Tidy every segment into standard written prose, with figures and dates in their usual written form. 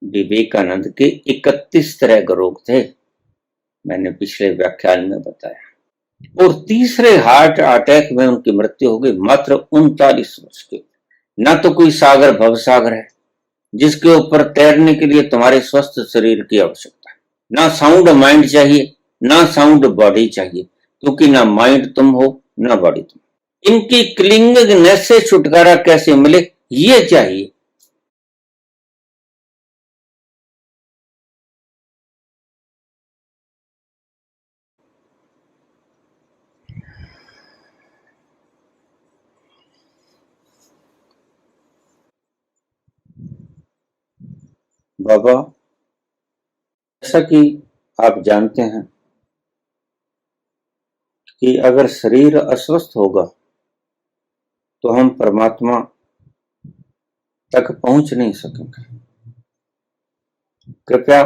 विवेकानंद के 31 तरह के रोग थे, मैंने पिछले व्याख्यान में बताया। और तीसरे हार्ट अटैक में उनकी मृत्यु हो गई मात्र 39 वर्ष की। ना तो कोई सागर भवसागर है जिसके ऊपर तैरने के लिए तुम्हारे स्वस्थ शरीर की आवश्यकता है। ना साउंड माइंड चाहिए, ना साउंड बॉडी चाहिए, क्योंकि ना माइंड तुम हो ना बॉडी तुम। इनकी क्लिंगनेस से छुटकारा कैसे मिले, ये चाहिए। बाबा, जैसा कि आप जानते हैं कि अगर शरीर अस्वस्थ होगा तो हम परमात्मा तक पहुंच नहीं सकेंगे। कृपया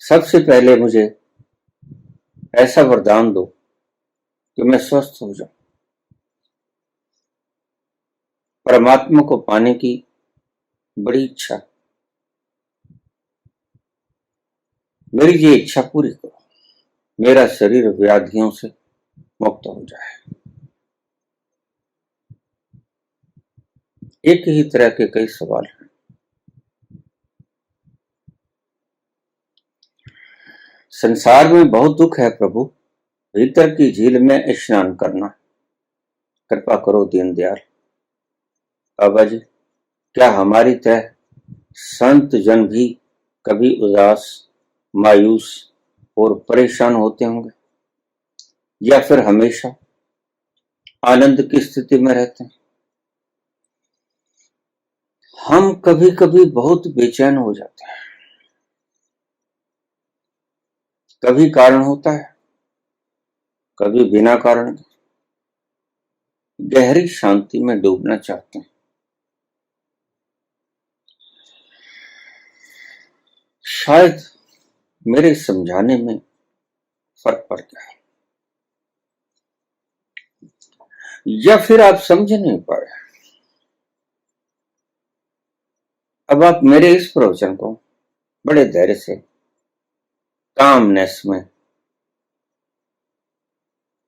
सबसे पहले मुझे ऐसा वरदान दो कि मैं स्वस्थ हो जाऊं। परमात्मा को पाने की बड़ी इच्छा, मेरी ये इच्छा पूरी करो। मेरा शरीर व्याधियों से मुक्त हो जाए। एक ही तरह के कई सवाल हैं। संसार में बहुत दुख है प्रभु, भीतर की झील में स्नान करना। कृपा करो दीनदयाल। बाबा जी, क्या हमारी तरह संत जन भी कभी उदास, मायूस और परेशान होते होंगे, या फिर हमेशा आनंद की स्थिति में रहते हैं? हम कभी कभी बहुत बेचैन हो जाते हैं। कभी कारण होता है, कभी बिना कारण गहरी शांति में डूबना चाहते हैं। शायद मेरे समझाने में फर्क पड़ गया है, या फिर आप समझ नहीं पा रहे। अब आप मेरे इस प्रवचन को बड़े धैर्य से, कामनेस में,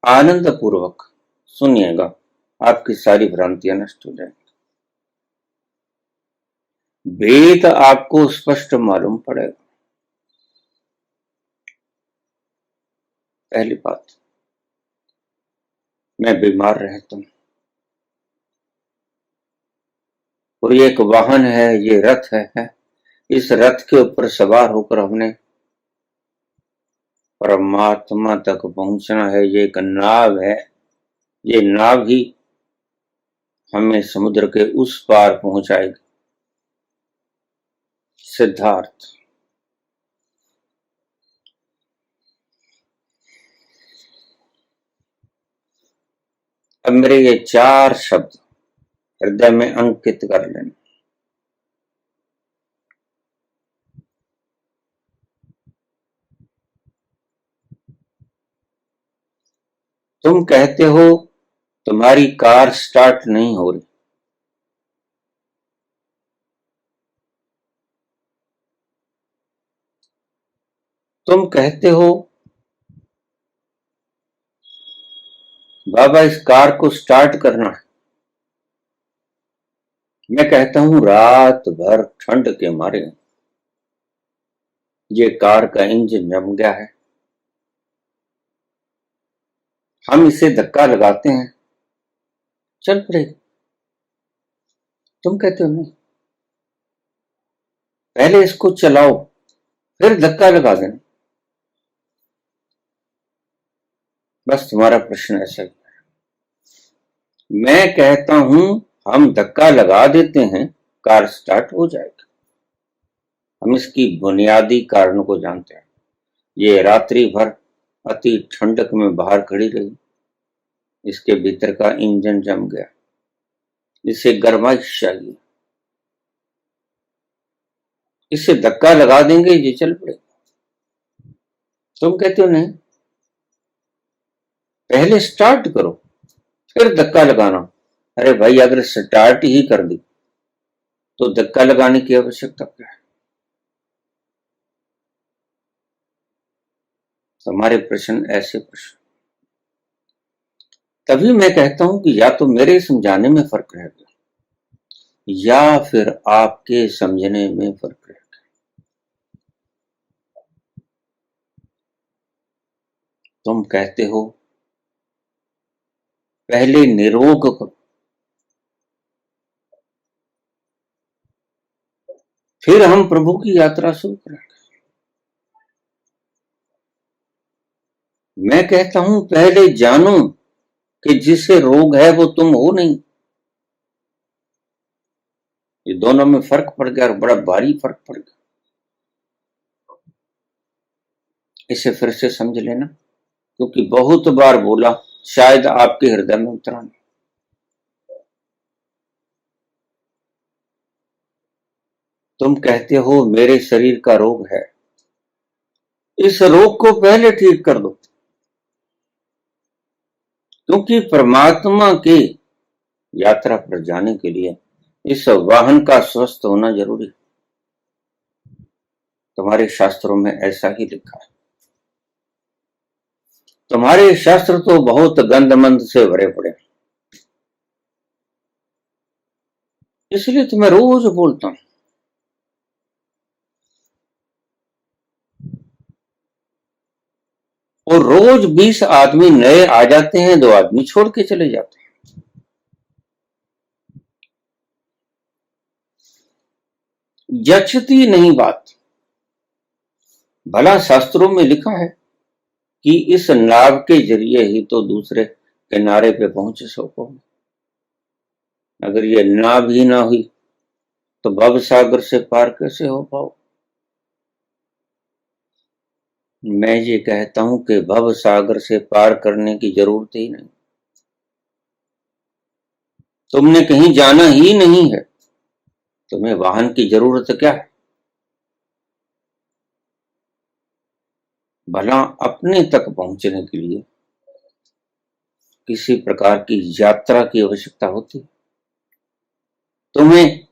आनंद पूर्वक सुनिएगा। आपकी सारी भ्रांतियां नष्ट हो जाएंगी। वेद आपको स्पष्ट मालूम पड़ेगा। पहली बात, मैं बीमार रहता हूं और ये एक वाहन है, ये रथ है। इस रथ के ऊपर सवार होकर हमने परमात्मा तक पहुंचना है। ये एक नाव है, ये नाव ही हमें समुद्र के उस पार पहुंचाएगी। सिद्धार्थ, अब मेरे ये 4 शब्द हृदय में अंकित कर लेना। तुम कहते हो तुम्हारी कार स्टार्ट नहीं हो रही। तुम कहते हो बाबा इस कार को स्टार्ट करना है। मैं कहता हूं रात भर ठंड के मारे ये कार का इंजन जम गया है। हम इसे धक्का लगाते हैं, चल पड़ेगा। तुम कहते हो नहीं, पहले इसको चलाओ फिर धक्का लगा देना। बस तुम्हारा प्रश्न ऐसा ही है। मैं कहता हूं हम धक्का लगा देते हैं, कार स्टार्ट हो जाएगी। हम इसकी बुनियादी कारण को जानते हैं। ये रात्रि भर अति ठंडक में बाहर खड़ी रही, इसके भीतर का इंजन जम गया, इसे गर्माइश चाहिए, इसे धक्का लगा देंगे ये चल पड़ेगा। तुम कहते हो नहीं, पहले स्टार्ट करो फिर धक्का लगाना। अरे भाई, अगर स्टार्ट ही कर दी तो धक्का लगाने की आवश्यकता क्या है? तुम्हारे प्रश्न ऐसे प्रश्न, तभी मैं कहता हूं कि या तो मेरे समझाने में फर्क रहेगा या फिर आपके समझने में फर्क रहेगा। तुम कहते हो पहले निरोग करो, फिर हम प्रभु की यात्रा शुरू करेंगे। मैं कहता हूं पहले जानो कि जिसे रोग है वो तुम हो नहीं। ये दोनों में फर्क पड़ गया और बड़ा भारी फर्क पड़ गया। इसे फिर से समझ लेना, क्योंकि बहुत बार बोला, शायद आपके हृदय में उतरा नहीं। तुम कहते हो मेरे शरीर का रोग है, इस रोग को पहले ठीक कर दो, क्योंकि परमात्मा के यात्रा पर जाने के लिए इस वाहन का स्वस्थ होना जरूरी है। तुम्हारे शास्त्रों में ऐसा ही लिखा है। तुम्हारे शास्त्र तो बहुत गंदमंद से भरे पड़े, इसलिए तो मैं रोज बोलता हूं। और रोज 20 आदमी नए आ जाते हैं, 2 आदमी छोड़ के चले जाते हैं। जचती नहीं बात। भला शास्त्रों में लिखा है कि इस नाव के जरिए ही तो दूसरे किनारे पे पहुंच सको। अगर ये नाव ही ना हुई तो भव सागर से पार कैसे हो पाओ। मैं ये कहता हूं कि भव सागर से पार करने की जरूरत ही नहीं, तुमने कहीं जाना ही नहीं है, तुम्हें वाहन की जरूरत क्या है। भला अपने तक पहुंचने के लिए किसी प्रकार की यात्रा की आवश्यकता होती है। तुम्हें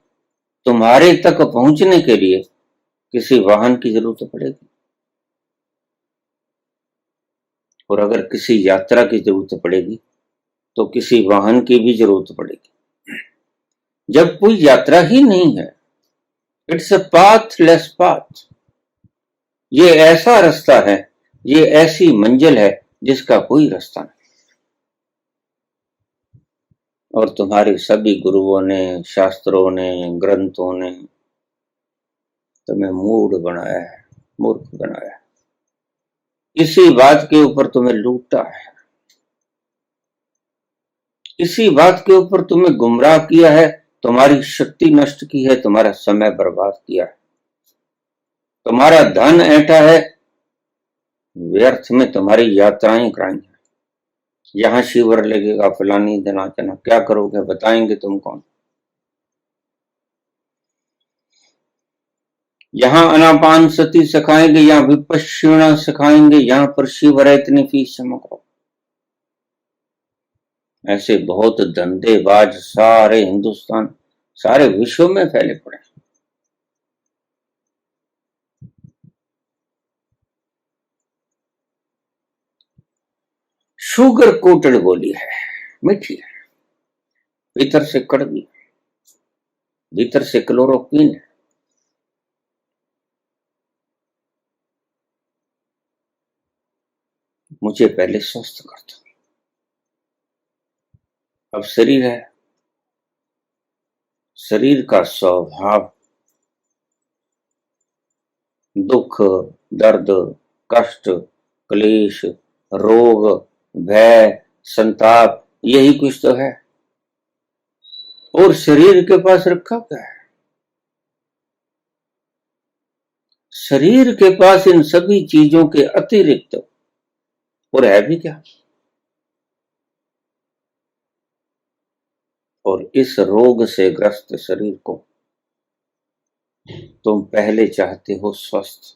तुम्हारे तक पहुंचने के लिए किसी वाहन की जरूरत पड़ेगी, और अगर किसी यात्रा की जरूरत पड़ेगी तो किसी वाहन की भी जरूरत पड़ेगी। जब कोई यात्रा ही नहीं है, इट्स अ पाथलेस पाथ, ये ऐसा रास्ता है, ये ऐसी मंजिल है जिसका कोई रास्ता नहीं। और तुम्हारे सभी गुरुओं ने, शास्त्रों ने, ग्रंथों ने तुम्हें मूढ़ बनाया है, मूर्ख बनाया है। इसी बात के ऊपर तुम्हें लूटा है, इसी बात के ऊपर तुम्हें गुमराह किया है, तुम्हारी शक्ति नष्ट की है, तुम्हारा समय बर्बाद किया है, तुम्हारा धन ऐंठा है, व्यर्थ में तुम्हारी यात्राएं कराई हैं। यहां शिविर लगेगा, फलानी दिनाचना, क्या करोगे, बताएंगे तुम कौन। यहाँ अनापान सती सिखाएंगे, यहाँ विपश्यना सिखाएंगे, यहाँ पर शिव है, इतनी फीस जमा करो। ऐसे बहुत धंधेबाज सारे हिंदुस्तान, सारे विश्व में फैले पड़े। शुगर कोटेड गोली है, मीठी है, भीतर से कड़वी, भीतर से क्लोरोक्विन है। मुझे पहले स्वस्थ कर दो। अब शरीर है, शरीर का स्वभाव दुख, दर्द, कष्ट, क्लेश, रोग, भय, संताप, यही कुछ तो है। और शरीर के पास रखा क्या है। शरीर के पास इन सभी चीजों के अतिरिक्त और है भी क्या। और इस रोग से ग्रस्त शरीर को तुम पहले चाहते हो स्वस्थ।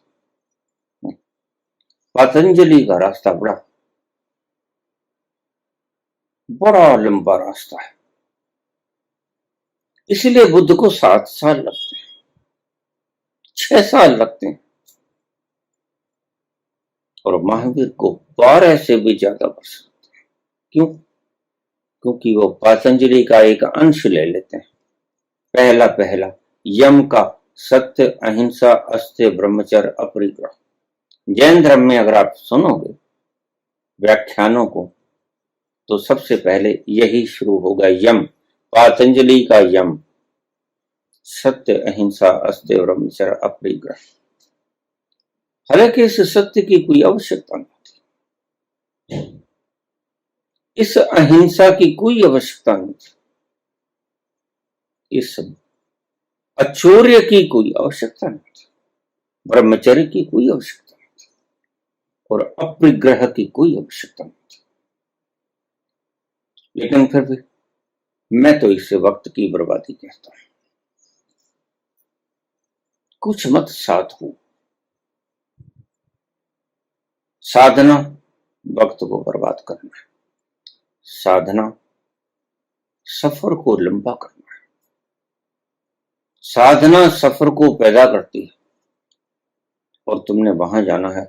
पतंजलि का रास्ता बड़ा बड़ा लंबा रास्ता है, इसलिए बुद्ध को 7 साल लगते हैं, 6 साल लगते हैं। और महावीर को 12 से भी ज्यादा वर्ष। क्यों? क्योंकि वो पातंजलि का एक अंश ले लेते हैं। पहला पहला यम का सत्य, अहिंसा, अस्त्य, ब्रह्मचर्य, अपरिग्रह। जैन धर्म में अगर आप सुनोगे व्याख्यानों को तो सबसे पहले यही शुरू होगा, यम, पातंजलि का यम, सत्य, अहिंसा, अस्त्य, ब्रह्मचर्य, अपरिग्रह। हालांकि इस सत्य की कोई आवश्यकता नहीं थी, इस अहिंसा की कोई आवश्यकता नहीं थी, इस अचौर्य की कोई आवश्यकता नहीं थी, ब्रह्मचर्य की कोई आवश्यकता नहीं थी और अपरिग्रह की कोई आवश्यकता नहीं थी। लेकिन फिर भी मैं तो इसे वक्त की बर्बादी कहता हूं। कुछ मत साधो, साधना वक्त को बर्बाद करना है, साधना सफर को लंबा करना है, साधना सफर को पैदा करती है और तुमने वहां जाना है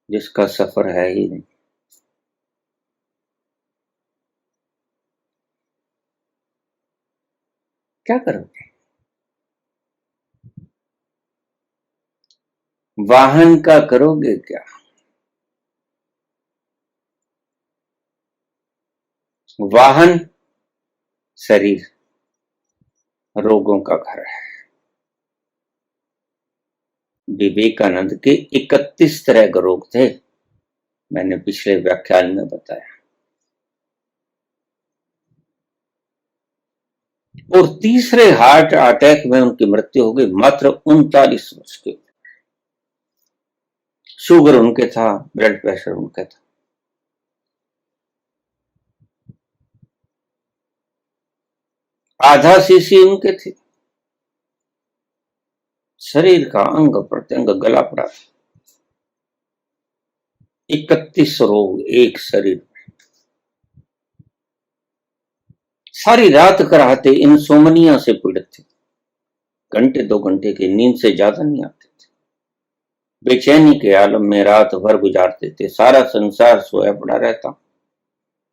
जिसका सफर है ही नहीं। क्या करोगे? वाहन का करोगे क्या? वाहन शरीर रोगों का घर है। विवेकानंद के 31 तरह के रोग थे, मैंने पिछले व्याख्यान में बताया। और तीसरे हार्ट अटैक में उनकी मृत्यु हो गई मात्र 39 वर्ष की। शुगर उनके था, ब्लड प्रेशर उनका था। आधा सीसी उनके थे, शरीर का अंग प्रत्यंग गला पड़ा। 31 रोग एक शरीर में। सारी रात कराहते, इंसोमनिया से पीड़ित थे, घंटे 2 घंटे की नींद से ज्यादा नहीं आते थे, बेचैनी के आलम में रात भर गुजारते थे, सारा संसार सोया पड़ा रहता,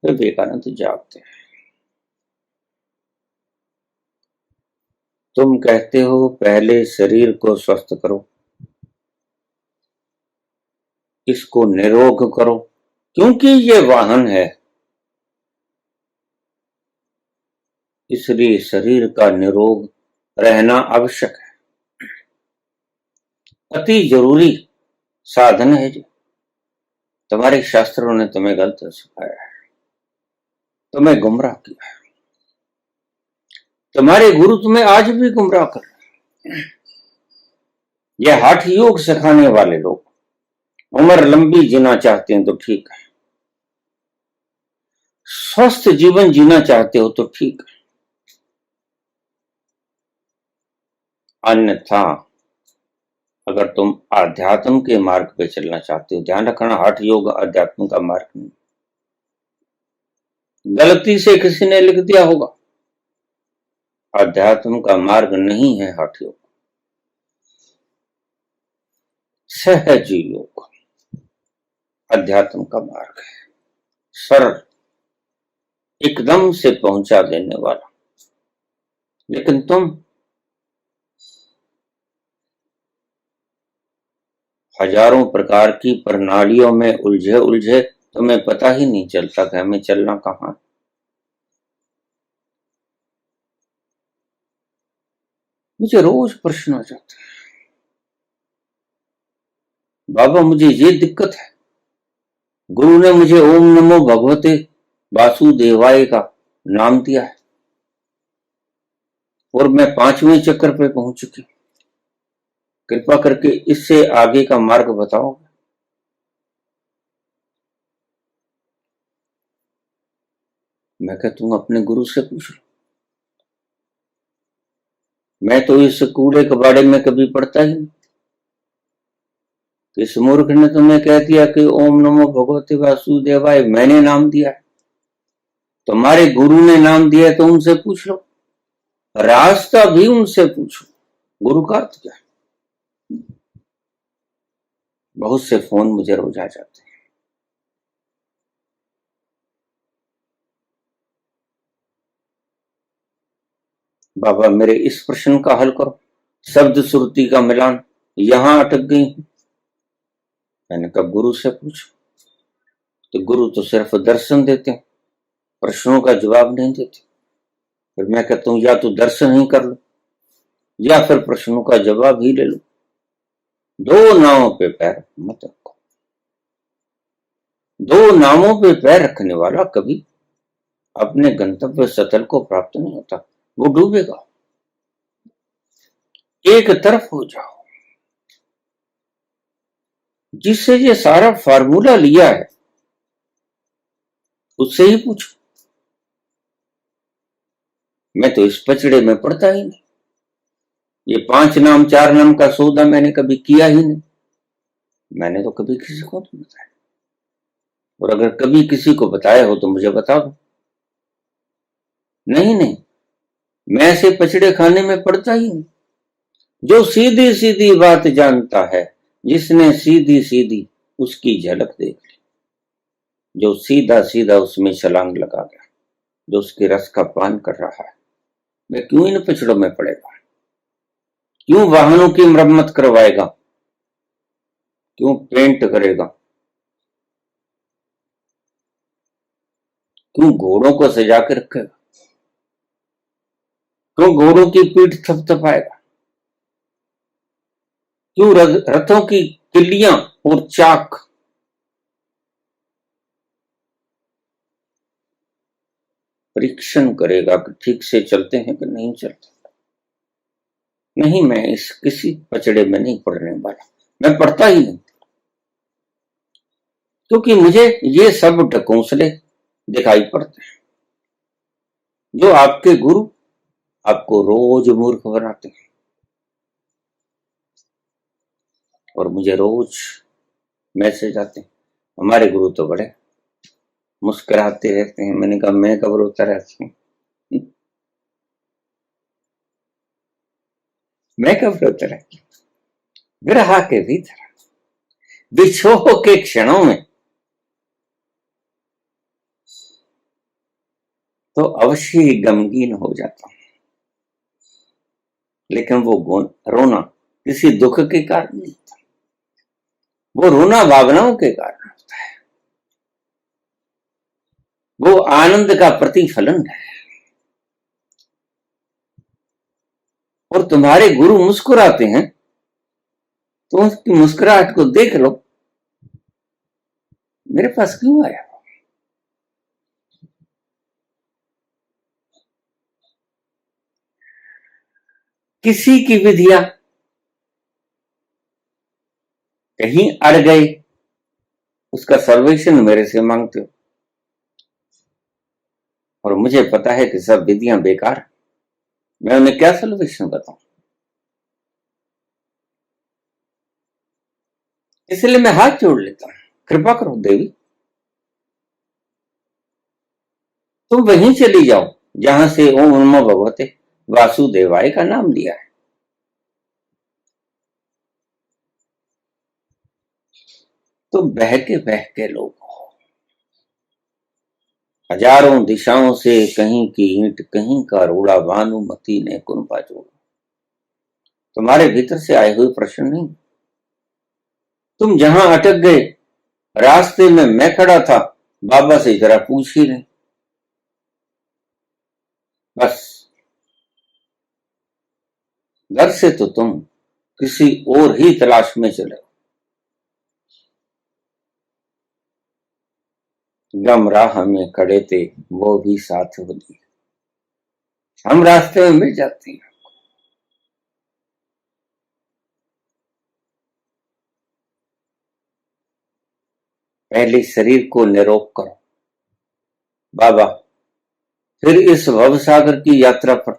विवेकानंद जागते। तुम कहते हो पहले शरीर को स्वस्थ करो, इसको निरोग करो, क्योंकि ये वाहन है, इसलिए शरीर का निरोग रहना आवश्यक है, अति जरूरी साधन है जी। तुम्हारे शास्त्रों ने तुम्हें गलत सिखाया है, तुम्हें गुमराह किया है, तुम्हारे गुरु तुम्हें आज भी गुमराह कर रहे हैं। ये हठ योग सिखाने वाले लोग उम्र लंबी जीना चाहते हैं तो ठीक है, स्वस्थ जीवन जीना चाहते हो तो ठीक है, अन्यथा अगर तुम आध्यात्म के मार्ग पे चलना चाहते हो, ध्यान रखना हठ योग आध्यात्म का मार्ग नहीं। गलती से किसी ने लिख दिया होगा, अध्यात्म का मार्ग नहीं है हठ योग, सहज योग अध्यात्म का मार्ग है, सरल, एकदम से पहुंचा देने वाला। लेकिन तुम हजारों प्रकार की प्रणालियों में उलझे उलझे तुम्हें पता ही नहीं चलता कि हमें चलना कहां। मुझे रोज प्रश्न आ जाता है, बाबा मुझे ये दिक्कत है, गुरु ने मुझे ओम नमो भगवते वासुदेवाय का नाम दिया है और मैं 5वें चक्र पे पहुंच चुकी, कृपा करके इससे आगे का मार्ग बताओ। मैं कहता तुम अपने गुरु से पूछ लो, मैं तो इस कूड़े कबाड़े में कभी पढ़ता ही नहीं। इस मूर्ख ने तुम्हें कह दिया कि ओम नमो भगवते वासुदेवाय मैंने नाम दिया है, तुम्हारे गुरु ने नाम दिया है तो उनसे पूछ लो, रास्ता भी उनसे पूछो, गुरु का अर्थ क्या है। बहुत से फोन मुझे रोज आ जाते हैं। बाबा मेरे इस प्रश्न का हल करो, शब्द श्रुति का मिलान, यहां अटक गई हूं। मैंने कहा गुरु से पूछो। तो गुरु तो सिर्फ दर्शन देते हैं, प्रश्नों का जवाब नहीं देते। फिर मैं कहता हूं या तो दर्शन ही कर लो या फिर प्रश्नों का जवाब ही ले लो। दो नावों पे पैर मत रखो। दो नावों पे पैर रखने वाला कभी अपने गंतव्य स्थल को प्राप्त नहीं होता, वो डूबेगा। एक तरफ हो जाओ। जिससे ये सारा फार्मूला लिया है उससे ही पूछो। मैं तो इस पचड़े में पड़ता ही नहीं। ये 5 नाम 4 नाम का सौदा मैंने कभी किया ही नहीं। मैंने तो कभी किसी को नहीं बताया, और अगर कभी किसी को बताया हो तो मुझे बता दो। नहीं नहीं, मैं ऐसे पचड़े खाने में पड़ता ही नहीं। जो सीधी सीधी बात जानता है, जिसने सीधी सीधी उसकी झलक देख ली, जो सीधा सीधा उसमें छलांग लगा गया, जो उसके रस का पान कर रहा है, मैं क्यों इन पचड़ों में पड़ेगा? क्यों वाहनों की मरम्मत करवाएगा? क्यों पेंट करेगा? क्यों घोड़ों को सजा के रखेगा? क्यों घोड़ों की पीठ थपथपाएगा? क्यों रथों की किल्लियां और चाक परीक्षण करेगा कि ठीक से चलते हैं कि नहीं चलते? नहीं, मैं इस किसी पचड़े में नहीं पड़ने वाला, मैं पढ़ता ही नहीं। क्योंकि मुझे ये सब ढकोसले दिखाई पड़ते हैं, जो आपके गुरु आपको रोज मूर्ख बनाते हैं। और मुझे रोज मैसेज आते हैं, हमारे गुरु तो बड़े मुस्कुराते रहते हैं। मैंने कहा मैं कब रोता रहता हूं? मैं कब रोता रहता हूं? विरह के भीतर विछोह के क्षणों में तो अवश्य ही गमगीन हो जाता हूं, लेकिन वो रोना किसी दुख के कारण नहीं था, वो रोना भावनाओं के कारण होता है। वो आनंद का प्रतिफलन है। और तुम्हारे गुरु मुस्कुराते हैं तो उसकी मुस्कुराहट को देख लो, मेरे पास क्यों आया? किसी की विधियां कहीं अड़ गए, उसका सर्वेक्षण मेरे से मांगते हो, और मुझे पता है कि सब विधियां बेकार। मैं उन्हें क्या सर्वेक्षण बताऊं? इसलिए मैं हाथ जोड़ लेता हूं, कृपा करो देवी, तुम वहीं चली जाओ जहां से ओम नमो भगवते वासुदेवाय का नाम लिया है। तो बह के लोग हजारों दिशाओं से कहीं की ईंट कहीं का रोड़ा, भानुमति ने कुनपा जोड़ा। तुम्हारे भीतर से आए हुए प्रश्न नहीं। तुम जहां अटक गए, रास्ते में मैं खड़ा था, बाबा से जरा पूछ ही नहीं। बस घर से तो तुम किसी और ही तलाश में चले। गम राह में खड़े थे, वो भी साथ बनी। हम रास्ते में मिल जाते हैं। पहले शरीर को निरोग करो बाबा, फिर इस भवसागर की यात्रा पर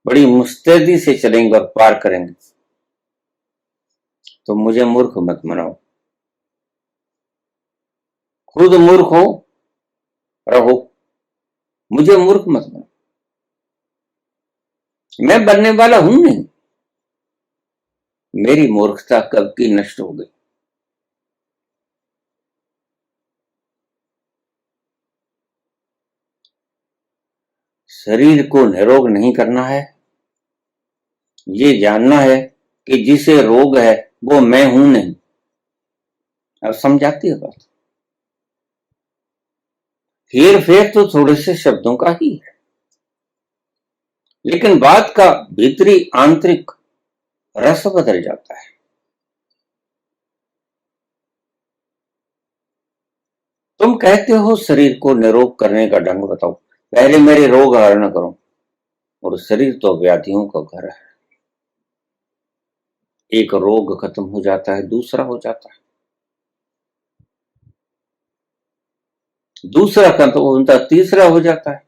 बड़ी मुस्तैदी से चलेंगे और पार करेंगे। तो मुझे मूर्ख मत मनाओ, खुद मूर्ख हो रहो, मुझे मूर्ख मत बनाओ। मैं बनने वाला हूं नहीं। मेरी मूर्खता कब की नष्ट हो गई। शरीर को निरोग नहीं करना है, ये जानना है कि जिसे रोग है वो मैं हूं नहीं। अब समझाती है बात। हेर फेर तो थोड़े से शब्दों का ही है, लेकिन बात का भीतरी आंतरिक रस बदल जाता है। तुम कहते हो शरीर को निरोग करने का ढंग बताओ, पहले मेरे रोग हरण करो। और शरीर तो व्याधियों का घर है। एक रोग खत्म हो जाता है, दूसरा हो जाता है, दूसरा खत्म होता है, तीसरा हो जाता है।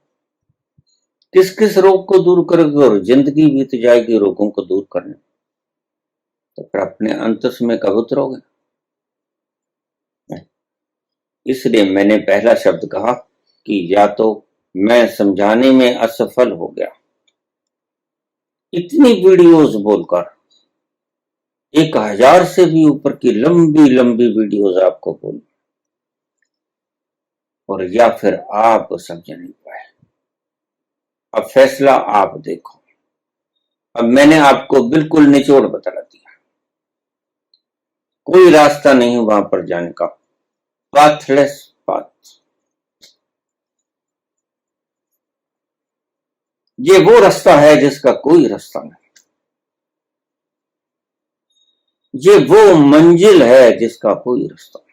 किस किस रोग को दूर करोगे, और जिंदगी बीत जाएगी रोगों को दूर करने। तो फिर अपने अंतस में कब उतरोगे? इसलिए मैंने पहला शब्द कहा कि या तो मैं समझाने में असफल हो गया, इतनी वीडियोस बोलकर, 1000 से भी ऊपर की लंबी लंबी वीडियोस आपको बोल, और या फिर आप समझ नहीं पाए। अब फैसला आप देखो। अब मैंने आपको बिल्कुल निचोड़ बता दिया, कोई रास्ता नहीं वहां पर जाने का, पाथलेस पाथ। ये वो रास्ता है जिसका कोई रास्ता नहीं, ये वो मंजिल है जिसका कोई रास्ता नहीं।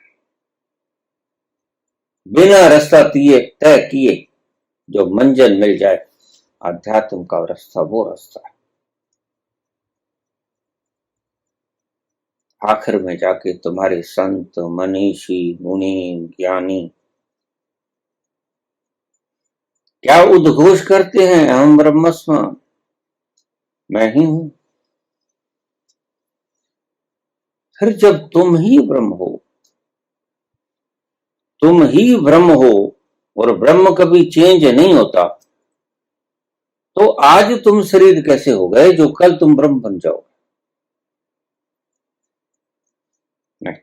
बिना रास्ता तय किए जो मंजिल मिल जाए, अध्यात्म का रास्ता वो रास्ता है। आखिर में जाके तुम्हारे संत, मनीषी, मुनि, ज्ञानी क्या उद्घोष करते हैं, अहम ब्रह्मस्म, मैं ही हूं। फिर जब तुम ही ब्रह्म हो, तुम ही ब्रह्म हो, और ब्रह्म कभी चेंज नहीं होता, तो आज तुम शरीर कैसे हो गए जो कल तुम ब्रह्म बन जाओ? नहीं,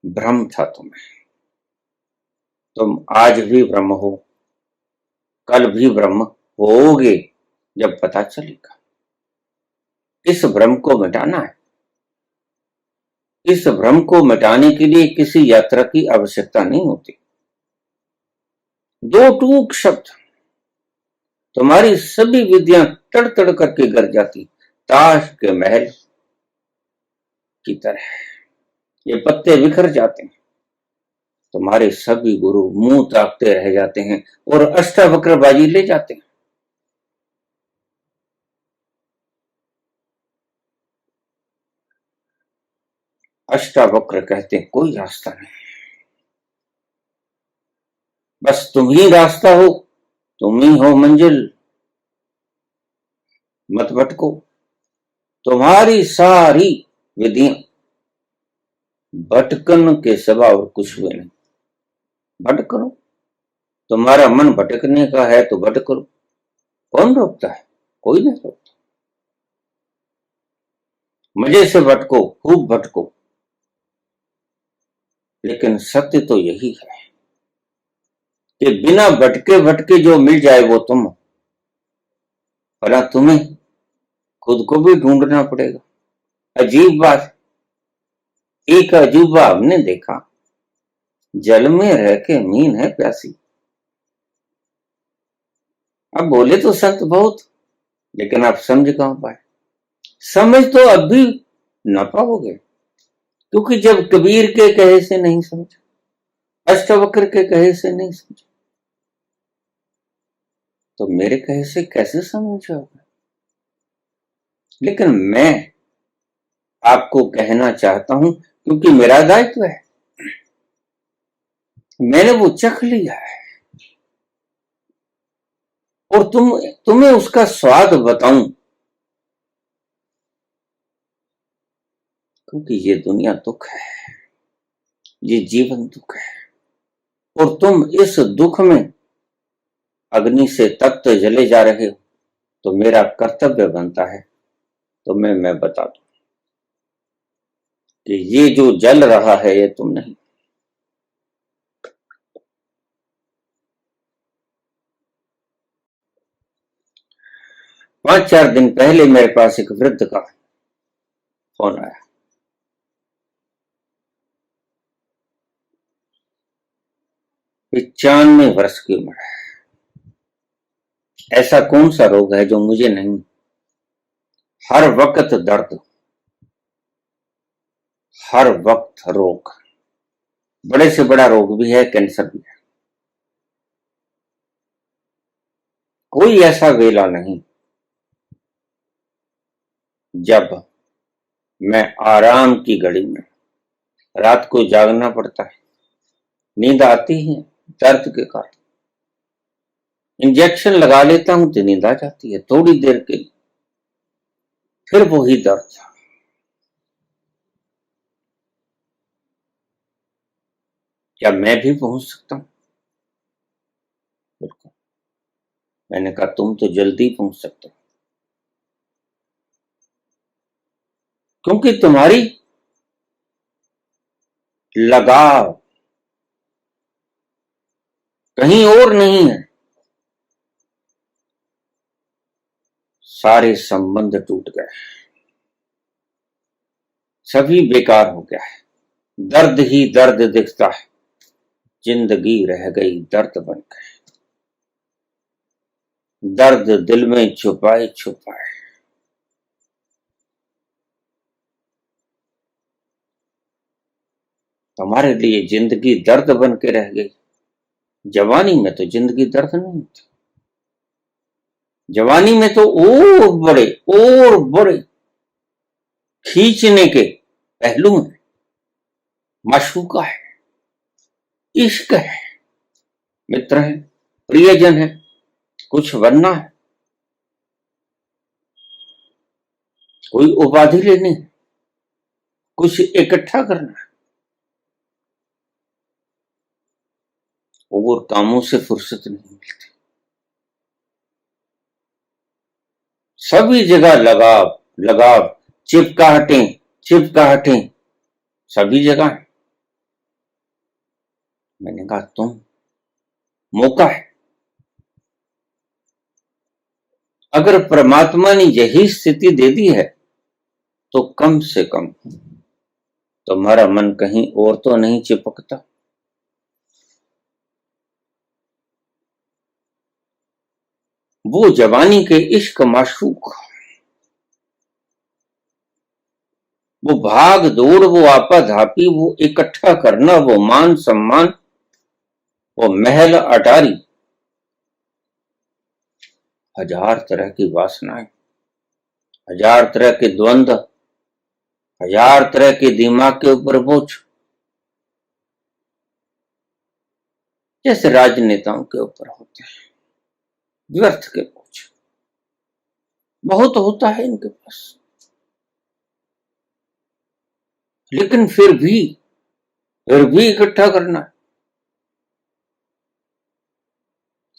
भ्रम था तुम्हें। तुम आज भी ब्रह्म हो, कल भी ब्रह्म होगे जब पता चलेगा। इस भ्रम को मिटाना है। इस भ्रम को मिटाने के लिए किसी यात्रा की आवश्यकता नहीं होती। 2 टूक शब्द, तुम्हारी सभी विधियां तड़ तड़ करके गिर जाती, ताश के महल की तरह ये पत्ते बिखर जाते हैं। तुम्हारे सभी गुरु मुंह ताकते रह जाते हैं और अष्टावक्रबाजी ले जाते हैं। अष्टावक्र कहते हैं कोई रास्ता नहीं, बस तुम ही रास्ता हो, तुम ही हो मंजिल, मत भटको। तुम्हारी सारी विधियां भटकन के सिवा और कुछ भी नहीं। भटको, तुम्हारा मन भटकने का है तो भटको, कौन रोकता है? कोई नहीं रोकता। मजे से भटको, खूब भटको, लेकिन सत्य तो यही है कि बिना भटके भटके जो मिल जाए वो तुम हो, भला तुम्हें खुद को भी ढूंढना पड़ेगा। अजीब बात, एक अजूबा हमने देखा, जल में रह के मीन है प्यासी। अब बोले तो संत बहुत, लेकिन आप समझ कहां पाए? समझ तो अब भी ना पाओगे, क्योंकि जब कबीर के कहे से नहीं समझा, अष्टवक्र के कहे से नहीं समझा, तो मेरे कहे से कैसे समझोगे? लेकिन मैं आपको कहना चाहता हूं, क्योंकि मेरा दायित्व है, मैंने वो चख लिया है, और तुम्हें उसका स्वाद बताऊं, क्योंकि ये दुनिया दुख है, ये जीवन दुख है, और तुम इस दुख में अग्नि से तप्त जले जा रहे हो। तो मेरा कर्तव्य बनता है तुम्हें मैं बता दूं कि ये जो जल रहा है ये तुम नहीं। 5-4 दिन पहले मेरे पास एक वृद्ध का फोन आया। ये 95 वर्ष की उम्र है। ऐसा कौन सा रोग है जो मुझे नहीं? हर वक्त दर्द, हर वक्त रोग, बड़े से बड़ा रोग भी है, कैंसर भी है। कोई ऐसा वेला नहीं जब मैं आराम की घड़ी में, रात को जागना पड़ता है, नींद आती है दर्द के कारण, इंजेक्शन लगा लेता हूं तो नींद आ जाती है थोड़ी देर के लिए, फिर वही दर्द। क्या मैं भी पहुंच सकता हूं? बिल्कुल। मैंने कहा तुम तो जल्दी पहुंच सकते हो, क्योंकि तुम्हारी लगाव कहीं और नहीं है। सारे संबंध टूट गए, सभी बेकार हो गया है, दर्द ही दर्द दिखता है, जिंदगी रह गई दर्द बन गए, दर्द दिल में छुपाए छुपाए। हमारे लिए जिंदगी दर्द बन के रह गई। जवानी में तो जिंदगी दर्द नहीं होती, जवानी में तो और बड़े खींचने के पहलू हैं। माशूका है, इश्क है, मित्र है, प्रियजन है, कुछ बनना है, कोई उपाधि लेनी है, कुछ इकट्ठा करना है, और कामों से फुर्सत नहीं मिलती। सभी जगह लगाव लगाव, चिपकाहटें चिपकाहटें, सभी जगह। मैंने कहा तुम, मौका है, अगर परमात्मा ने यही स्थिति दे दी है तो कम से कम तुम्हारा मन कहीं और तो नहीं चिपकता। वो जवानी के इश्क माशूक, वो भाग दौड़, वो आपाधापी, वो इकट्ठा करना, वो मान सम्मान, वो महल अटारी, हजार तरह की वासनाएं, हजार तरह के द्वंद्व, हजार तरह के दिमाग के ऊपर बोझ, जैसे राजनेताओं के ऊपर होते हैं, व्यर्थ के बोझ बहुत होता है इनके पास। लेकिन फिर भी इकट्ठा करना,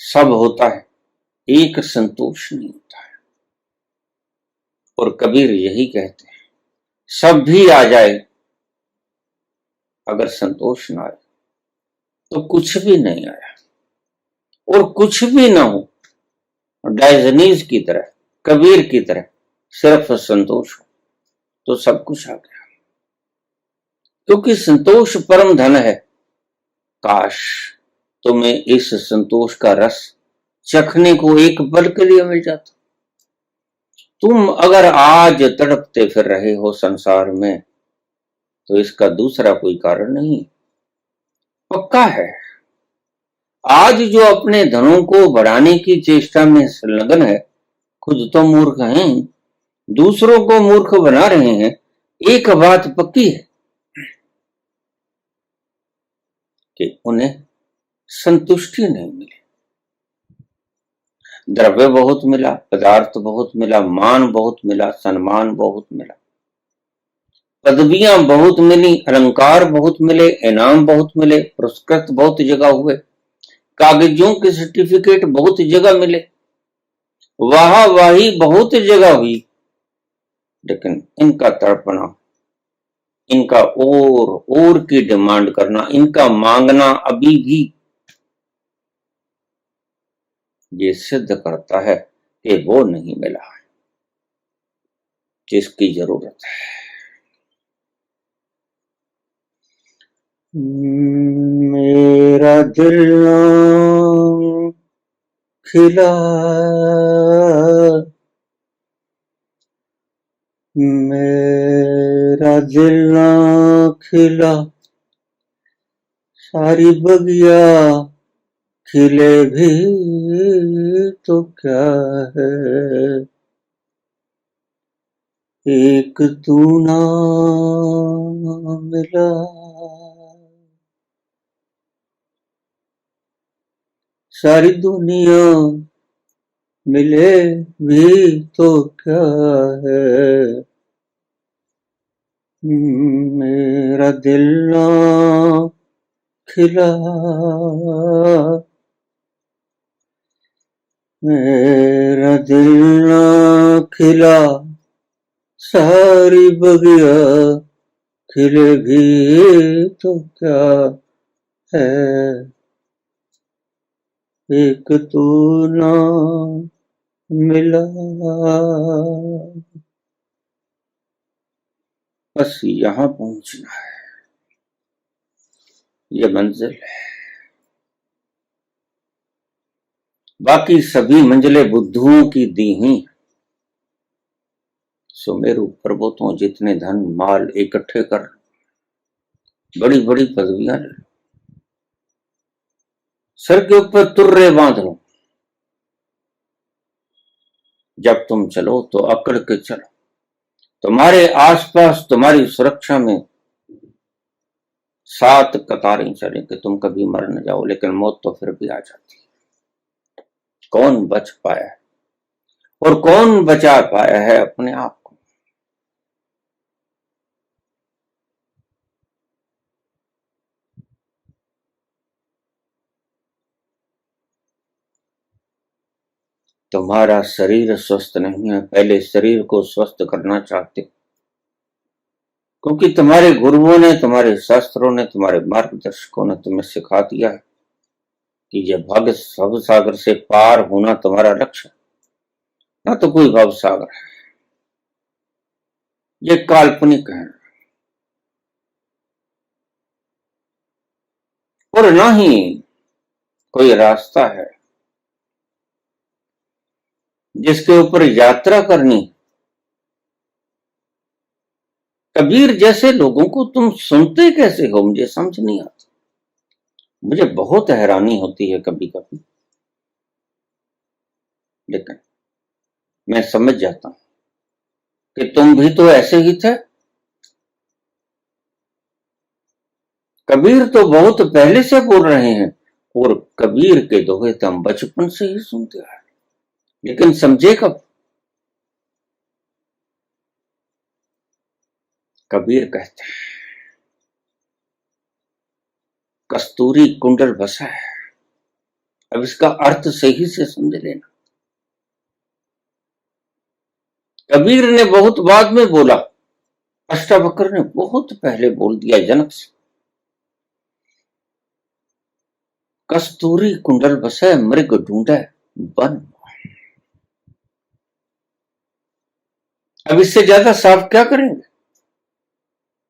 सब होता है, एक संतोष नहीं होता है। और कबीर यही कहते हैं, सब भी आ जाए अगर संतोष ना आए तो कुछ भी नहीं आया। और कुछ भी ना हो, डायजनीज की तरह, कबीर की तरह सिर्फ संतोष हो तो सब कुछ आ गया। क्योंकि संतोष परम धन है। काश तुम्हें इस संतोष का रस चखने को एक पल के लिए मिल जाता। तुम अगर आज तड़पते फिर रहे हो संसार में तो इसका दूसरा कोई कारण नहीं, पक्का है। आज जो अपने धनों को बढ़ाने की चेष्टा में संलग्न है, खुद तो मूर्ख हैं, दूसरों को मूर्ख बना रहे हैं। एक बात पक्की है कि उन्हें संतुष्टि नहीं मिली। द्रव्य बहुत मिला, पदार्थ बहुत मिला, मान बहुत मिला, सम्मान बहुत मिला, पदवियां बहुत मिली, अलंकार बहुत मिले, इनाम बहुत मिले, पुरस्कृत बहुत जगह हुए, कागजों के सर्टिफिकेट बहुत जगह मिले, वाहवाही बहुत जगह हुई, लेकिन इनका तड़पना, इनका और की डिमांड करना, इनका मांगना अभी भी ये सिद्ध करता है कि वो नहीं मिला जिसकी जरूरत है। मेरा दिल ना खिला, मेरा दिल ना खिला, सारी बगिया खिले भी तो क्या है, एक तू ना मिला। सारी दुनिया मिले भी तो क्या है, मेरा दिल ना खिला, मेरा दिल ना खिला, सारी बगिया खिले भी तो क्या है, एक तू ना मिला। बस यहां पहुंचना है, ये मंजिल है। बाकी सभी मंजिलें बुद्धुओं की दी हुई। सुमेरु पर्वतों जितने धन माल इकट्ठे कर, बड़ी बड़ी पदवियां ले, सर के ऊपर तुर्रे बांध लो, जब तुम चलो तो अकड़ के चलो। तुम्हारे आसपास तुम्हारी सुरक्षा में 7 कतारें चले कि तुम कभी मर न जाओ, लेकिन मौत तो फिर भी आ जाती है। कौन बच पाया है और कौन बचा पाया है अपने आप को? तुम्हारा शरीर स्वस्थ नहीं है, पहले शरीर को स्वस्थ करना चाहते, क्योंकि तुम्हारे गुरुओं ने, तुम्हारे शास्त्रों ने, तुम्हारे मार्गदर्शकों ने तुम्हें सिखा दिया है कि ये भव सागर से पार होना तुम्हारा लक्ष्य है, ना तो कोई भव सागर है, ये काल्पनिक है, और ना ही कोई रास्ता है जिसके ऊपर यात्रा करनी। कबीर जैसे लोगों को तुम सुनते कैसे हो, मुझे समझ नहीं आता। मुझे बहुत हैरानी होती है कभी कभी, लेकिन मैं समझ जाता हूं कि तुम भी तो ऐसे ही थे। कबीर तो बहुत पहले से बोल रहे हैं, और कबीर के दोहे तो हम बचपन से ही सुनते आए, लेकिन समझे कब? कबीर कहते हैं कस्तूरी कुंडल बसा है। अब इसका अर्थ सही से समझ लेना। कबीर ने बहुत बाद में बोला, अष्टावक्र ने बहुत पहले बोल दिया जनक से, कस्तूरी कुंडल बसे मृग ढूंढे बन। अब इससे ज्यादा साफ क्या करेंगे?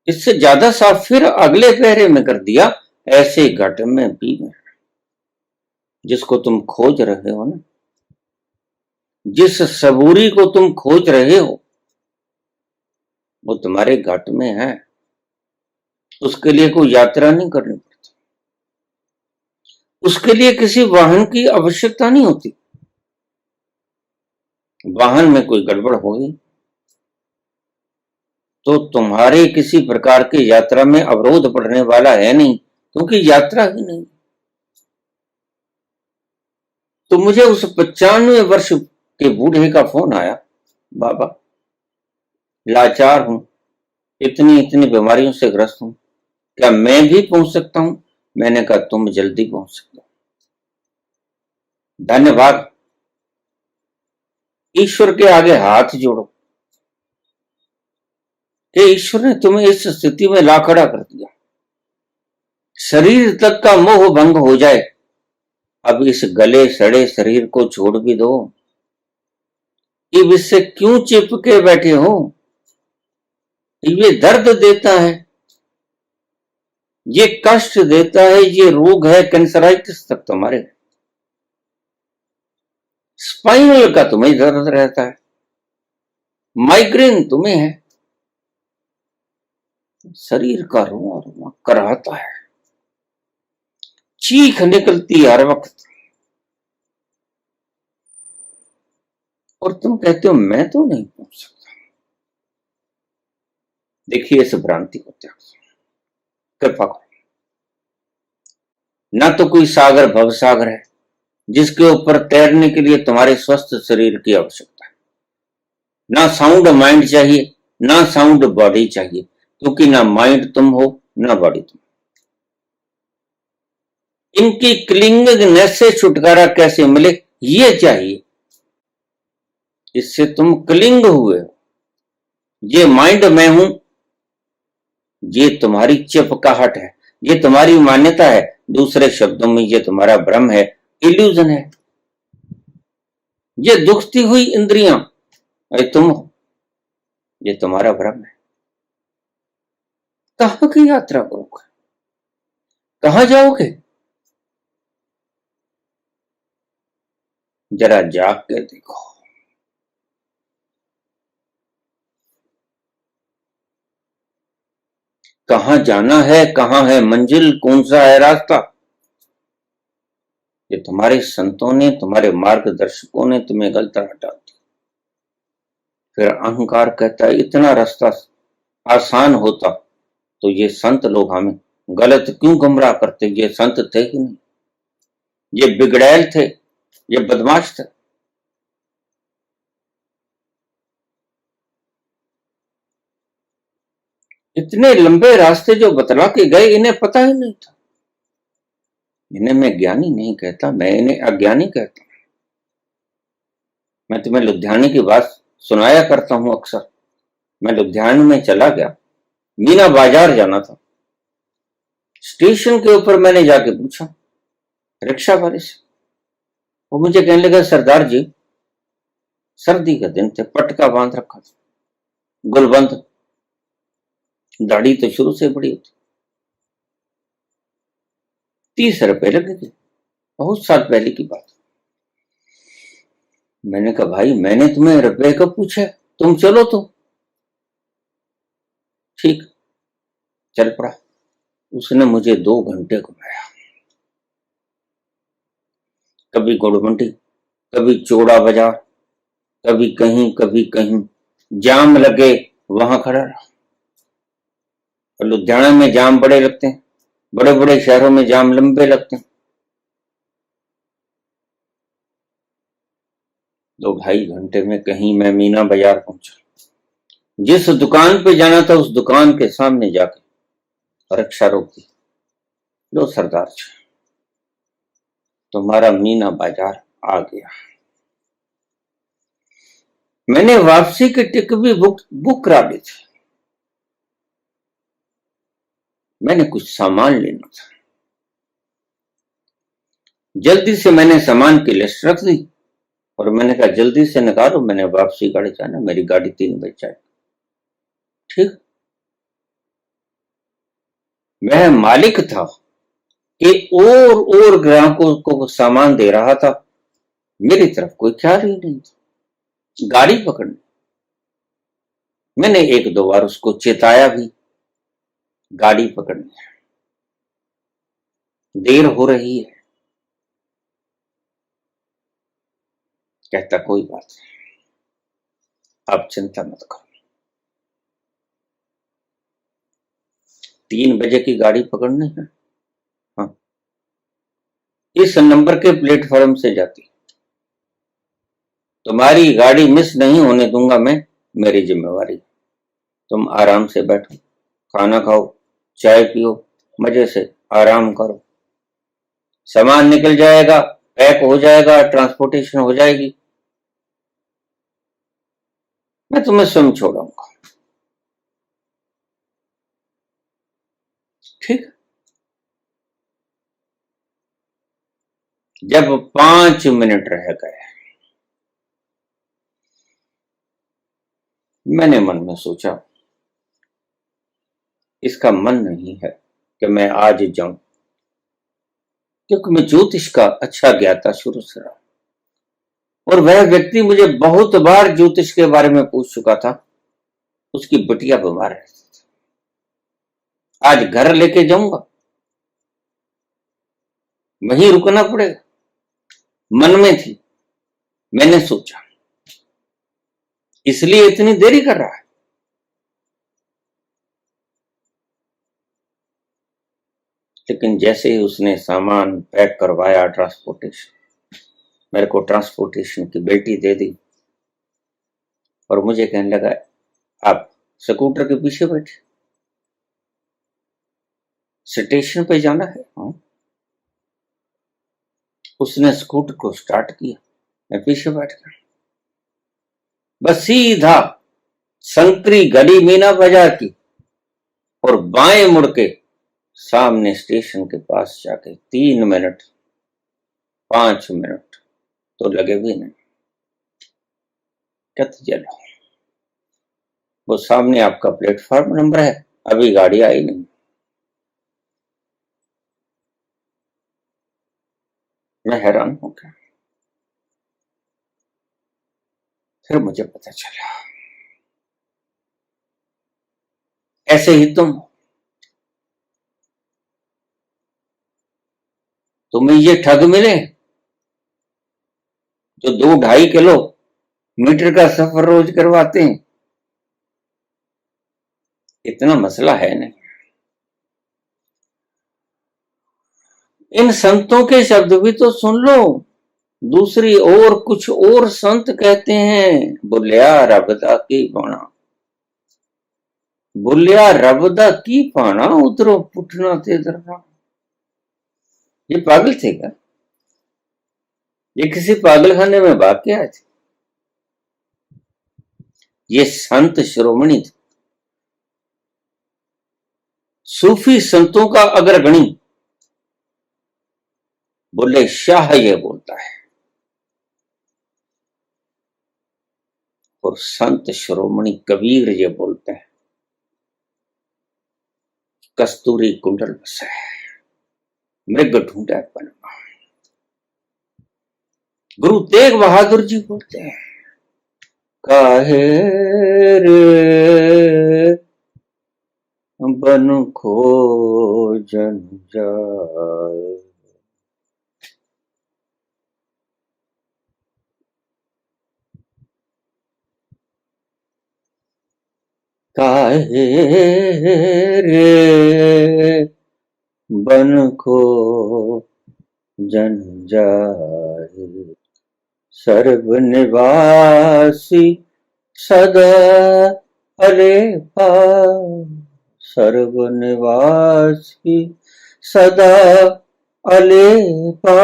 इससे ज्यादा साफ फिर अगले पहरे में कर दिया, ऐसे घट में भी में जिसको तुम खोज रहे हो ना, जिस सबूरी को तुम खोज रहे हो वो तुम्हारे घट में है। उसके लिए कोई यात्रा नहीं करनी पड़ती, उसके लिए किसी वाहन की आवश्यकता नहीं होती। वाहन में कोई गड़बड़ होगी तो तुम्हारे किसी प्रकार की यात्रा में अवरोध पड़ने वाला है नहीं, क्योंकि यात्रा ही नहीं। तो मुझे उस 95 वर्ष के बूढ़े का फोन आया, बाबा लाचार हूं, इतनी इतनी बीमारियों से ग्रस्त हूं, क्या मैं भी पहुंच सकता हूं? मैंने कहा तुम जल्दी पहुंच सकते हो, धन्यवाद। ईश्वर के आगे हाथ जोड़ो कि ईश्वर ने तुम्हें इस स्थिति में ला खड़ा कर दिया। शरीर तक का मोह भंग हो जाए, अब इस गले सड़े शरीर को छोड़ भी दो, कि इससे क्यों चिपके बैठे हो, ये दर्द देता है, ये कष्ट देता है, ये रोग है, कैंसराइटिस तक तुम्हारे, स्पाइनल का तुम्हें दर्द रहता है, माइग्रेन तुम्हें है, शरीर का रोआ रोआ कराहता है, चीख निकलती है हर वक्त, और तुम कहते हो मैं तो नहीं पहुंच सकता। देखिए इस भ्रांति को त्याग, कृपा करो। ना तो कोई सागर भवसागर है जिसके ऊपर तैरने के लिए तुम्हारे स्वस्थ शरीर की आवश्यकता है, ना साउंड माइंड चाहिए, ना साउंड बॉडी चाहिए, क्योंकि ना माइंड तुम हो ना बॉडी तुम। इनकी क्लिंगनेस से छुटकारा कैसे मिले ये चाहिए, इससे तुम क्लिंग हुए हो। ये माइंड मैं हूं, ये तुम्हारी चिपकाहट है, ये तुम्हारी मान्यता है, दूसरे शब्दों में ये तुम्हारा भ्रम है, इल्यूजन है। ये दुखती हुई इंद्रियां अरे तुम हो, ये तुम्हारा भ्रम है। कहां की यात्रा करोगे, कहां जाओगे, जरा जाग के देखो। कहां जाना है, कहां है मंजिल, कौन सा है रास्ता, ये तुम्हारे संतों ने, तुम्हारे मार्गदर्शकों ने तुम्हें गलत हटा दिया। फिर अहंकार कहता है इतना रास्ता आसान होता तो ये संत लोग हमें गलत क्यों गुमराह करते, ये संत थे ही नहीं, ये बिगड़ैल थे, ये बदमाश थे। इतने लंबे रास्ते जो बतला के गए इन्हें पता ही नहीं था। इन्हें मैं ज्ञानी नहीं कहता, मैं इन्हें अज्ञानी कहता हूं। मैं तुम्हें लुधियाने की बात सुनाया करता हूं अक्सर। मैं लुधियाने में चला गया, मीना बाजार जाना था। स्टेशन के ऊपर मैंने जाके पूछा रिक्शा वाले से, वो मुझे कहने लगा सरदार जी, सर्दी के दिन थे, पटका बांध रखा था, गुलबंद, दाढ़ी तो शुरू से बड़ी होती, 30 रुपए लगे थे, बहुत साल पहले की बात। मैंने कहा भाई मैंने तुम्हें रुपए कब पूछा, तुम चलो तो। ठीक, चल पड़ा। उसने मुझे 2 घंटे घुमाया, कभी गुड़मंडी, कभी चौड़ा बाजार, कभी कहीं जाम लगे वहां खड़ा रहा। और लुधियाना में जाम बड़े लगते हैं, बड़े बड़े शहरों में जाम लंबे लगते हैं। 2 ढाई घंटे में कहीं मैं मीना बाजार पहुंचा। जिस दुकान पे जाना था उस दुकान के सामने जाकर रिक्शा रोक दी। लो सरदार जी, तुम्हारा मीना बाजार आ गया। मैंने वापसी की टिकट भी बुक करा ली थी। मैंने कुछ सामान लेना था, जल्दी से मैंने सामान की लिस्ट रख दी और मैंने कहा जल्दी से निकालो, मैंने वापसी गाड़ी जाना, मेरी गाड़ी 3 बजे जाए। ठीक, वह मालिक था कि और ग्राहकों को सामान दे रहा था, मेरी तरफ कोई ख्याल ही नहीं था। गाड़ी पकड़नी, मैंने 1-2 बार उसको चेताया भी, गाड़ी पकड़नी है, देर हो रही है। कहता कोई बात नहीं, आप चिंता मत करो। 3 बजे की गाड़ी पकड़नी है, हाँ, इस नंबर के प्लेटफॉर्म से जाती, तुम्हारी गाड़ी मिस नहीं होने दूंगा मैं, मेरी जिम्मेवारी। तुम आराम से बैठो, खाना खाओ, चाय पियो, मजे से आराम करो, सामान निकल जाएगा, पैक हो जाएगा, ट्रांसपोर्टेशन हो जाएगी, मैं तुम्हें स्वयं छोड़ूंगा। ठीक, जब 5 मिनट रह गए, मैंने मन में सोचा, इसका मन नहीं है कि मैं आज जाऊं, क्योंकि मैं ज्योतिष का अच्छा ज्ञाता शुरू से रहा, और वह व्यक्ति मुझे बहुत बार ज्योतिष के बारे में पूछ चुका था। उसकी बिटिया बीमार रहती थी, आज घर लेके जाऊंगा, वहीं रुकना पड़ेगा। मन में थी, मैंने सोचा इसलिए इतनी देरी कर रहा है। लेकिन जैसे ही उसने सामान पैक करवाया, ट्रांसपोर्टेशन, मेरे को ट्रांसपोर्टेशन की बेटी दे दी और मुझे कहने लगा, आप स्कूटर के पीछे बैठे, स्टेशन पे जाना है। हाँ। उसने स्कूटर को स्टार्ट किया, मैं पीछे बैठ गया, बस सीधा संकरी गली मीना बाजार की, और बाएं मुड़ के सामने स्टेशन के पास जाके 3 मिनट 5 मिनट तो लगे भी नहीं। कहते चलो, वो सामने आपका प्लेटफॉर्म नंबर है, अभी गाड़ी आई नहीं। मैं हैरान हो गया। फिर मुझे पता चला, ऐसे ही तुम्हें ये ठग मिले जो 2-2.5 किलोमीटर का सफर रोज करवाते हैं, इतना मसला है नहीं। इन संतों के शब्द भी तो सुन लो। दूसरी ओर कुछ और संत कहते हैं, बुलिया रबदा की पाना, बुलिया रबदा की पाना, उधरों पुठना ते दरना। ये पागल थे क्या? ये किसी पागलखाने में भाग के आए थे? ये संत शिरोमणि थे, सूफी संतों का अग्रगणी बुल्ले शाह ये बोलता है, और संत शिरोमणि कबीर ये बोलते हैं, कस्तूरी कुंडल बसे मृग ढूंढे पनमा। गुरु तेग बहादुर जी बोलते हैं, काहे रे बन खोजन जाए, काहे रे बन खोजन जाए, सर्व निवासी सदा अलेपा, सर्व निवासी सदा अलेपा,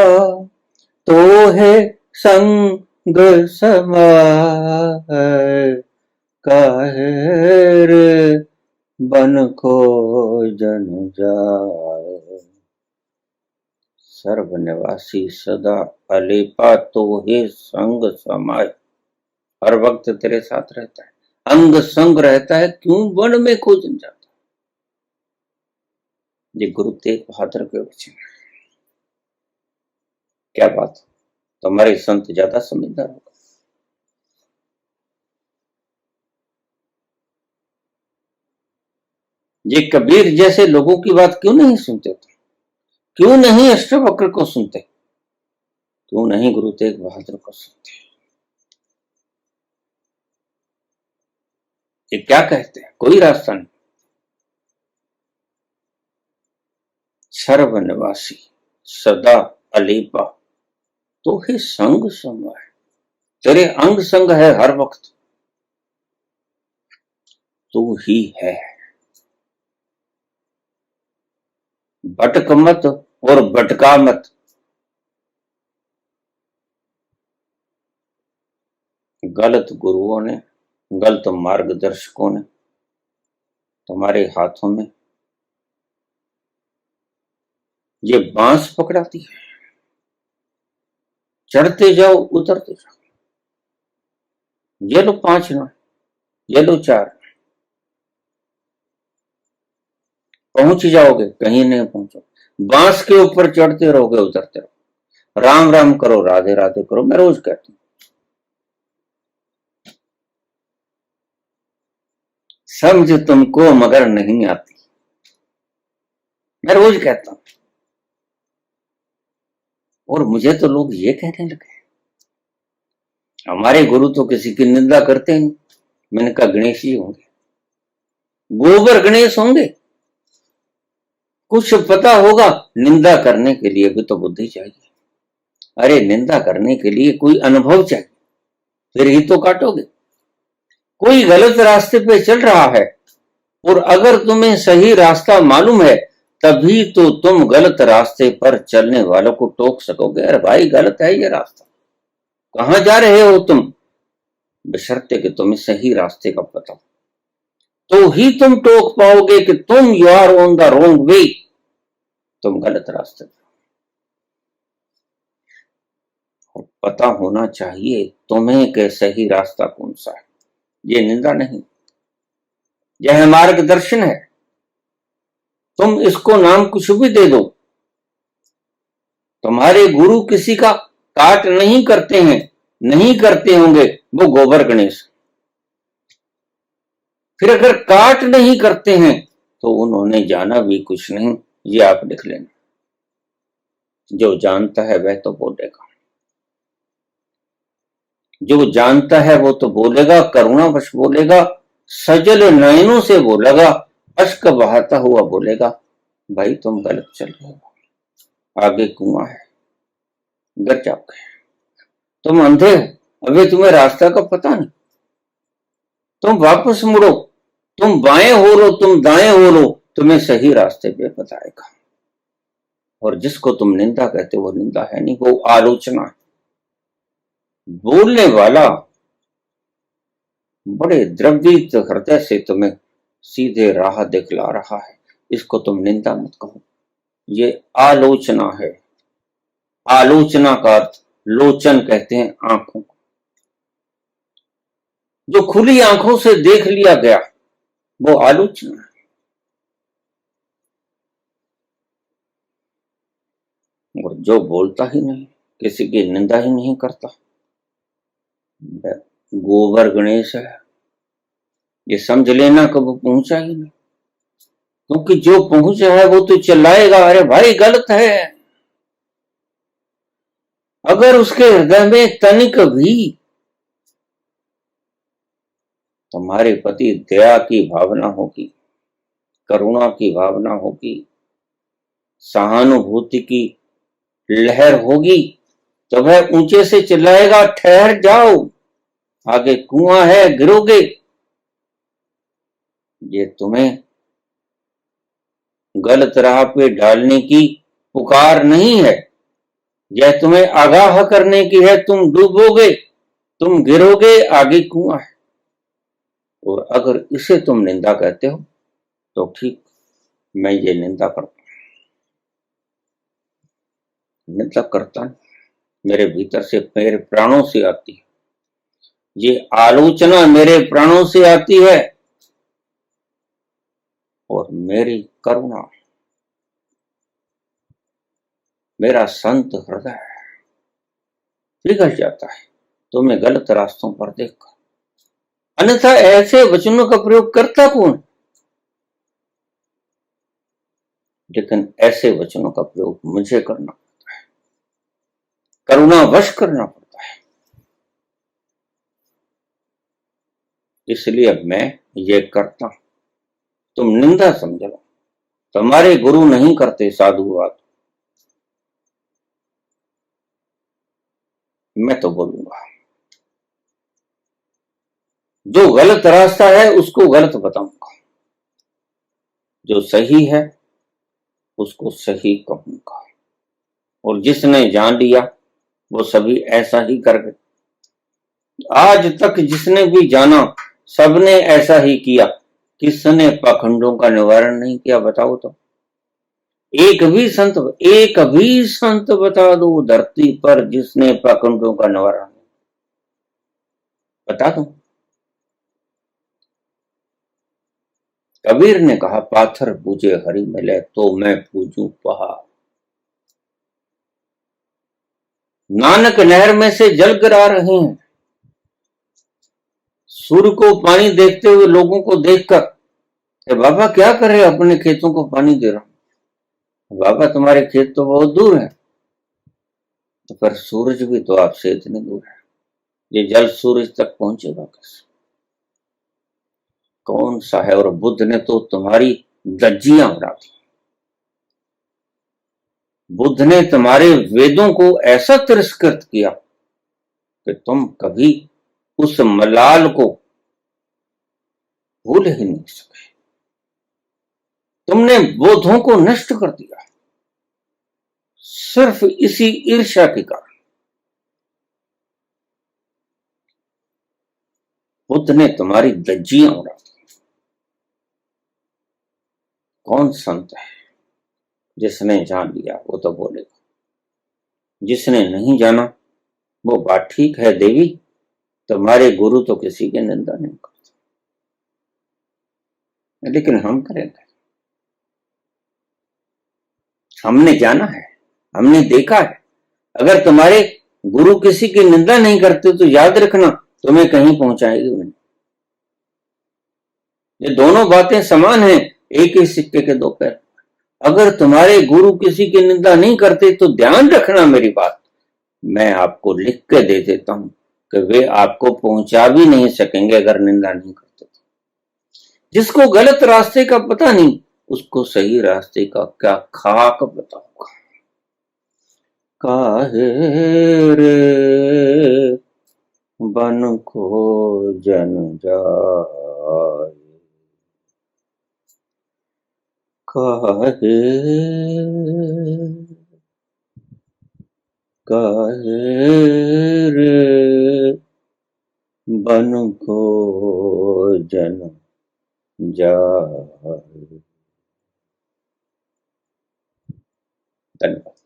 तो है संग समाए, काहे रे बन खोजन जाए, सर्व निवासी सदा अलेपा, तो हे संग समाए। हर वक्त तेरे साथ रहता है, अंग संग रहता है, क्यों वन में खोजन जाता। ये गुरु तेग बहादुर के वचन। क्या बात, तुम्हारे संत ज्यादा समझदार होगा। ये कबीर जैसे लोगों की बात क्यों नहीं सुनते थे? क्यों नहीं अष्टवक्र को सुनते? क्यों नहीं गुरु तेग बहादुर को सुनते? ये क्या कहते हैं? कोई रास्ता नहीं। सर्व निवासी सदा अलीपा, तो ही संग समय, तेरे अंग संग है हर वक्त, तू ही है। भटक मत और भटका मत। गलत गुरुओं ने, गलत मार्गदर्शकों ने तुम्हारे हाथों में ये बांस पकड़ा दी है, चढ़ते जाओ उतरते जाओ। ये लो 5 ना, ये लो 4, पहुंच जाओगे, कहीं नहीं पहुंचो। बांस के ऊपर चढ़ते रहोगे, उतरते रहो। राम राम करो, राधे राधे करो, मैं रोज कहता हूं। समझ तुमको मगर नहीं आती, मैं रोज कहता हूं। और मुझे तो लोग ये कहने लगे, हमारे गुरु तो किसी की निंदा करते नहीं। मैंने कहा गणेश जी होंगे, गोबर गणेश होंगे। कुछ पता होगा, निंदा करने के लिए भी तो बुद्धि चाहिए। अरे निंदा करने के लिए कोई अनुभव चाहिए, फिर ही तो काटोगे। कोई गलत रास्ते पे चल रहा है और अगर तुम्हें सही रास्ता मालूम है, तभी तो तुम गलत रास्ते पर चलने वालों को टोक सकोगे। अरे भाई गलत है ये रास्ता, कहां जा रहे हो तुम? बशर्ते कि तुम्हें सही रास्ते का पता हो, तो ही तुम टोक पाओगे कि तुम you are on the wrong way, तुम गलत रास्ते पर। पता होना चाहिए तुम्हें कि सही रास्ता कौन सा है। ये निंदा नहीं, यह मार्गदर्शन है। तुम इसको नाम कुछ भी दे दो। तुम्हारे गुरु किसी का काट नहीं करते हैं, नहीं करते होंगे, वो गोबर गणेश। फिर अगर काट नहीं करते हैं तो उन्होंने जाना भी कुछ नहीं, ये आप लिख लेना। जो जानता है वह तो बोलेगा, जो जानता है वो तो बोलेगा, करुणावश बोलेगा, सजल नयनों से बोलेगा, अश्क बहाता हुआ बोलेगा, भाई तुम गलत चल रहे हो, आगे कुआं है, गिर जाओगे। तुम अंधे हो, अभी तुम्हें रास्ता का पता नहीं। तुम वापस मुड़ो, तुम बाएं हो लो, तुम दाएं हो लो, तुम्हें सही रास्ते पे बताएगा। और जिसको तुम निंदा कहते हो वो निंदा है नहीं, वो आलोचना है। बोलने वाला बड़े द्रवित हृदय से तुम्हें सीधे राह दिखला रहा है, इसको तुम निंदा मत कहो, ये आलोचना है। आलोचना का अर्थ लोचन कहते हैं आंखों को। जो खुली आंखों से देख लिया गया वो आलोचना है। और जो बोलता ही नहीं, किसी की निंदा ही नहीं करता, गोबर गणेश है, ये समझ लेना कब पहुंचा ही नहीं। क्योंकि जो पहुंचा है वो तो चिल्लाएगा, अरे भाई गलत है। अगर उसके हृदय में तनिक भी तुम्हारे प्रति दया की भावना होगी, करुणा की भावना होगी, सहानुभूति की लहर होगी, तो वह ऊंचे से चिल्लाएगा, ठहर जाओ, आगे कुआं है, गिरोगे। ये तुम्हें गलत राह पे डालने की पुकार नहीं है, यह तुम्हें आगाह करने की है। तुम डूबोगे, तुम गिरोगे, आगे कुआं है। और अगर इसे तुम निंदा कहते हो तो ठीक, मैं ये निंदा करता हूं, निंदा करता हूं, मेरे भीतर से, मेरे प्राणों से आती है ये आलोचना, मेरे प्राणों से आती है। और मेरी करुणा, मेरा संत हृदय पिघल जाता है तुम्हें गलत रास्तों पर देखकर। अन्यथा ऐसे वचनों का प्रयोग करता कौन? लेकिन ऐसे वचनों का प्रयोग मुझे करना पड़ता है, करुणावश करना पड़ता है। इसलिए मैं ये करता हूं। तुम निंदा समझ लो, तुम्हारे गुरु नहीं करते साधुवाद, मैं तो बोलूंगा। जो गलत रास्ता है उसको गलत बताऊंगा, जो सही है उसको सही कहूंगा। और जिसने जान लिया वो सभी ऐसा ही कर गए। आज तक जिसने भी जाना सबने ऐसा ही किया। किसने पाखंडों का निवारण नहीं किया बताओ तो? एक भी संत बता दो धरती पर जिसने पाखंडों का निवारण, बता दो। कबीर ने कहा पाथर पूजे हरि मिले तो मैं पूजूं पहाड़। नानक नहर में से जल गिरा रहे हैं। सूर्य को पानी देखते हुए लोगों को देखकर, बाबा क्या कर रहे, अपने खेतों को पानी दे रहा हूं। बाबा तुम्हारे खेत तो बहुत दूर है। तो पर सूरज भी तो आपसे इतने दूर है, ये जल सूरज तक पहुंचेगा कैसे? कौन सा है? और बुद्ध ने तो तुम्हारी धज्जियां उड़ा दी। बुद्ध ने तुम्हारे वेदों को ऐसा तिरस्कृत किया कि तुम कभी उस मलाल को भूल ही नहीं सके। तुमने बोधों को नष्ट कर दिया सिर्फ इसी ईर्ष्या के कारण। बुद्ध ने तुम्हारी धज्जियां उड़ा दी। कौन संत है? जिसने जान लिया वो तो बोलेगा, जिसने नहीं जाना वो बात ठीक है। देवी तुम्हारे गुरु तो किसी की निंदा नहीं करते, लेकिन हम करेंगे। हमने जाना है, हमने देखा है। अगर तुम्हारे गुरु किसी की निंदा नहीं करते तो याद रखना तुम्हें कहीं पहुंचाएगी नहीं। ये दोनों बातें समान हैं, एक ही सिक्के के दो पैर। अगर तुम्हारे गुरु किसी की निंदा नहीं करते तो ध्यान रखना मेरी बात, मैं आपको लिख के दे देता हूं कि वे आपको पहुंचा भी नहीं सकेंगे अगर निंदा नहीं करते। जिसको गलत रास्ते का पता नहीं उसको सही रास्ते का क्या खाक पता होगा। काहे रे बन को जन जाए, काहे काहे रे बन को जन जाए। धन्यवाद।